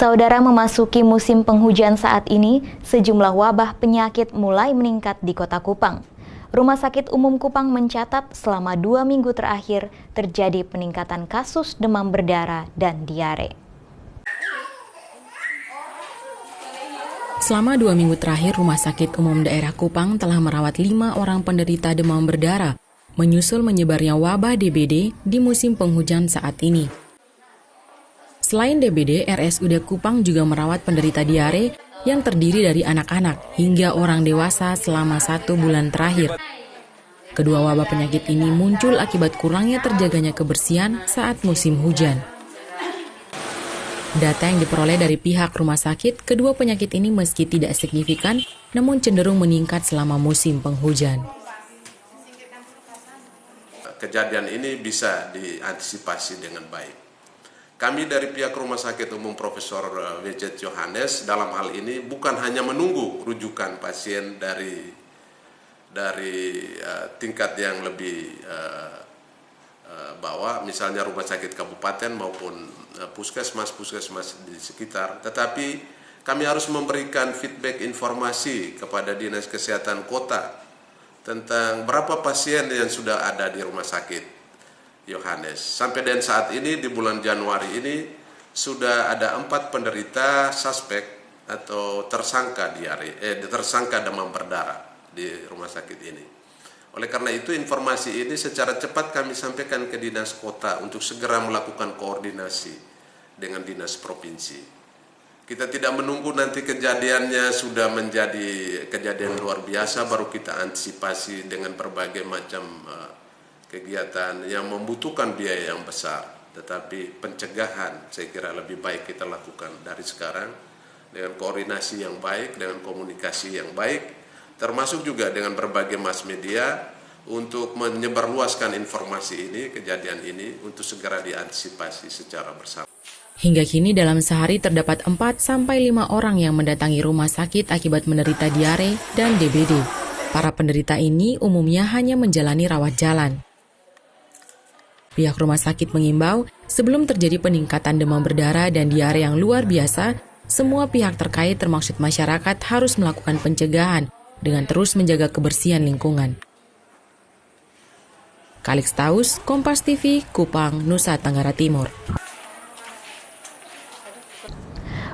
Saudara, memasuki musim penghujan saat ini, sejumlah wabah penyakit mulai meningkat di Kota Kupang. Rumah Sakit Umum Kupang mencatat selama 2 minggu terakhir terjadi peningkatan kasus demam berdarah dan diare. Selama 2 minggu terakhir, Rumah Sakit Umum Daerah Kupang telah merawat 5 orang penderita demam berdarah, menyusul menyebarnya wabah DBD di musim penghujan saat ini. Selain DBD, RSUD Kupang juga merawat penderita diare yang terdiri dari anak-anak hingga orang dewasa selama 1 bulan terakhir. Kedua wabah penyakit ini muncul akibat kurangnya terjaganya kebersihan saat musim hujan. Data yang diperoleh dari pihak rumah sakit, kedua penyakit ini meski tidak signifikan, namun cenderung meningkat selama musim penghujan. Kejadian ini bisa diantisipasi dengan baik. Kami dari pihak Rumah Sakit Umum Profesor W.J. Johannes dalam hal ini bukan hanya menunggu rujukan pasien dari tingkat yang lebih bawah, misalnya rumah sakit kabupaten maupun puskesmas di sekitar, tetapi kami harus memberikan feedback informasi kepada Dinas Kesehatan Kota tentang berapa pasien yang sudah ada di Rumah Sakit Johannes. Sampai dengan saat ini di bulan Januari ini sudah ada 4 penderita suspek atau tersangka tersangka demam berdarah di rumah sakit ini. Oleh karena itu informasi ini secara cepat kami sampaikan ke Dinas Kota untuk segera melakukan koordinasi dengan Dinas Provinsi. Kita tidak menunggu nanti kejadiannya sudah menjadi kejadian luar biasa baru kita antisipasi dengan berbagai macam kegiatan yang membutuhkan biaya yang besar, tetapi pencegahan saya kira lebih baik kita lakukan dari sekarang dengan koordinasi yang baik, dengan komunikasi yang baik, termasuk juga dengan berbagai mass media untuk menyebarluaskan informasi ini, kejadian ini untuk segera diantisipasi secara bersama. Hingga kini dalam sehari terdapat 4-5 orang yang mendatangi rumah sakit akibat menderita diare dan DBD. Para penderita ini umumnya hanya menjalani rawat jalan. Pihak rumah sakit mengimbau, sebelum terjadi peningkatan demam berdarah dan diare yang luar biasa, semua pihak terkait termasuk masyarakat harus melakukan pencegahan dengan terus menjaga kebersihan lingkungan. Kalix Taus, Kompas TV, Kupang, Nusa Tenggara Timur.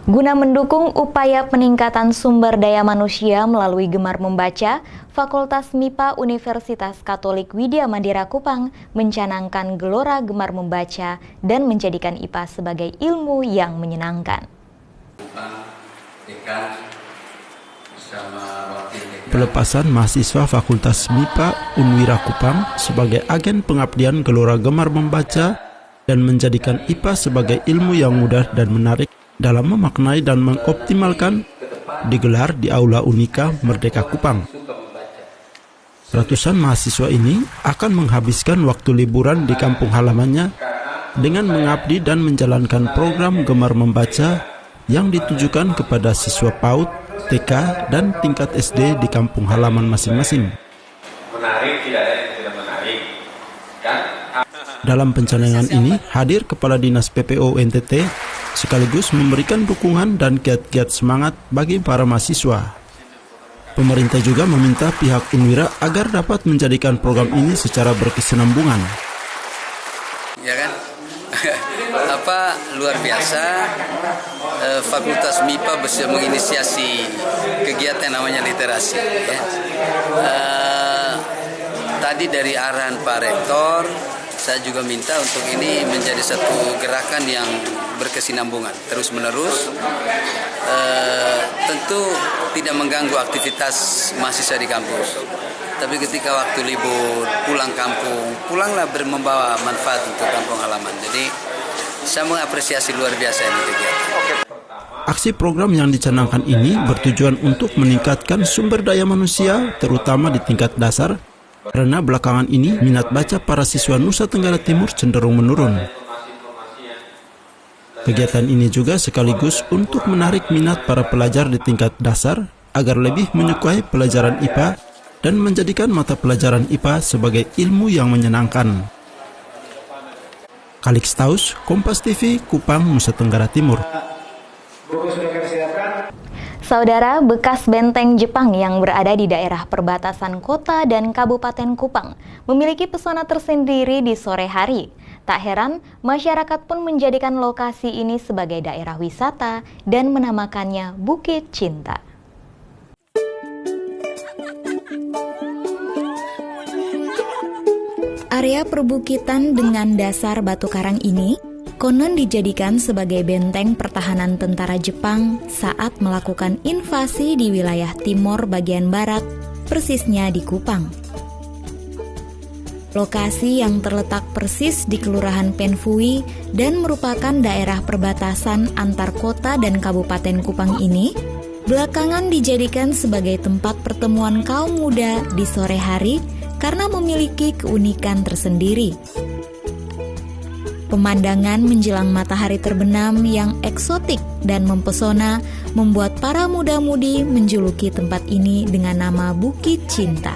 Guna mendukung upaya peningkatan sumber daya manusia melalui Gemar Membaca, Fakultas MIPA Universitas Katolik Widya Mandira Kupang mencanangkan gelora Gemar Membaca dan menjadikan IPA sebagai ilmu yang menyenangkan. Pelepasan mahasiswa Fakultas MIPA Unwira Kupang sebagai agen pengabdian gelora Gemar Membaca dan menjadikan IPA sebagai ilmu yang mudah dan menarik dalam memaknai dan mengoptimalkan digelar di Aula Unika Merdeka Kupang. Ratusan mahasiswa ini akan menghabiskan waktu liburan di kampung halamannya dengan mengabdi dan menjalankan program Gemar Membaca yang ditujukan kepada siswa PAUD, TK, dan tingkat SD di kampung halaman masing-masing. Menarik, tidak menarik, kan? Dalam pencanangan ini hadir Kepala Dinas PPO NTT sekaligus memberikan dukungan dan giat-giat semangat bagi para mahasiswa. Pemerintah juga meminta pihak Unwira agar dapat menjadikan program ini secara berkesinambungan. Ya kan? Luar biasa Fakultas MIPA bisa menginisiasi kegiatan namanya literasi. Ya. Tadi dari arahan Pak Rektor, saya juga minta untuk ini menjadi satu gerakan yang berkesinambungan terus-menerus. Tentu tidak mengganggu aktivitas mahasiswa di kampus. Tapi ketika waktu libur, pulang kampung, pulanglah membawa manfaat untuk kampung halaman. Jadi saya mengapresiasi luar biasa ini kegiatan. Aksi program yang dicanangkan ini bertujuan untuk meningkatkan sumber daya manusia, terutama di tingkat dasar, karena belakangan ini minat baca para siswa Nusa Tenggara Timur cenderung menurun. Kegiatan ini juga sekaligus untuk menarik minat para pelajar di tingkat dasar agar lebih menyukai pelajaran IPA dan menjadikan mata pelajaran IPA sebagai ilmu yang menyenangkan. Kalix Taus, Kompas TV, Kupang, Nusa Tenggara Timur. Buku sudah kami siapkan. Saudara, bekas benteng Jepang yang berada di daerah perbatasan kota dan Kabupaten Kupang memiliki pesona tersendiri di sore hari. Tak heran, masyarakat pun menjadikan lokasi ini sebagai daerah wisata dan menamakannya Bukit Cinta. Area perbukitan dengan dasar batu karang ini konon dijadikan sebagai benteng pertahanan tentara Jepang saat melakukan invasi di wilayah timur bagian barat, persisnya di Kupang. Lokasi yang terletak persis di Kelurahan Penfui dan merupakan daerah perbatasan antar kota dan Kabupaten Kupang ini, belakangan dijadikan sebagai tempat pertemuan kaum muda di sore hari karena memiliki keunikan tersendiri. Pemandangan menjelang matahari terbenam yang eksotik dan mempesona membuat para muda-mudi menjuluki tempat ini dengan nama Bukit Cinta.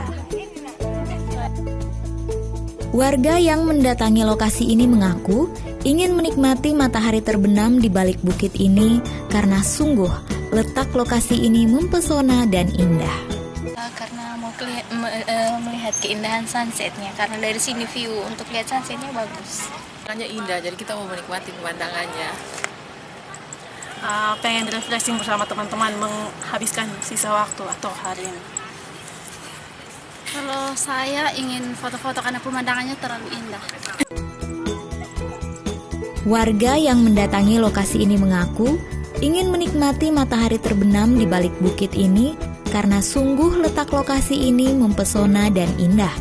Warga yang mendatangi lokasi ini mengaku ingin menikmati matahari terbenam di balik bukit ini karena sungguh letak lokasi ini mempesona dan indah. Karena mau melihat keindahan sunsetnya, karena dari sini view untuk lihat sunsetnya bagus. Hanya indah, jadi kita mau menikmati pemandangannya. Pengen refreshing bersama teman-teman, menghabiskan sisa waktu atau hari ini. Kalau saya ingin foto-foto karena pemandangannya terlalu indah. Warga yang mendatangi lokasi ini mengaku ingin menikmati matahari terbenam di balik bukit ini karena sungguh letak lokasi ini mempesona dan indah.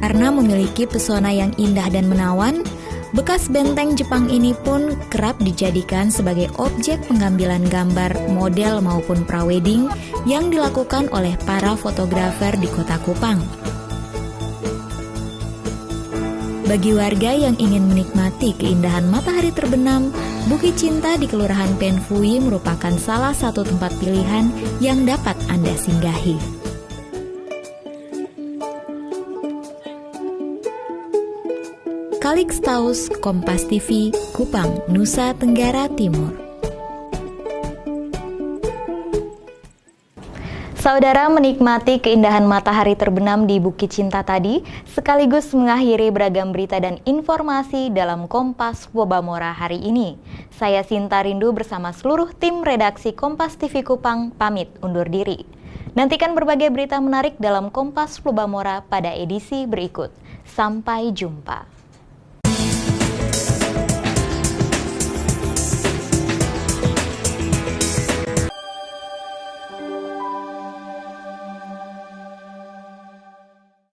Karena memiliki pesona yang indah dan menawan, bekas benteng Jepang ini pun kerap dijadikan sebagai objek pengambilan gambar model maupun prawedding yang dilakukan oleh para fotografer di kota Kupang. Bagi warga yang ingin menikmati keindahan matahari terbenam, Bukit Cinta di Kelurahan Penfui merupakan salah satu tempat pilihan yang dapat Anda singgahi. Kalix Taus, Kompas TV, Kupang, Nusa Tenggara Timur. Saudara, menikmati keindahan matahari terbenam di Bukit Cinta tadi sekaligus mengakhiri beragam berita dan informasi dalam Kompas Wobamora hari ini. Saya Sinta Rindu bersama seluruh tim redaksi Kompas TV Kupang pamit undur diri. Nantikan berbagai berita menarik dalam Kompas Wobamora pada edisi berikut. Sampai jumpa.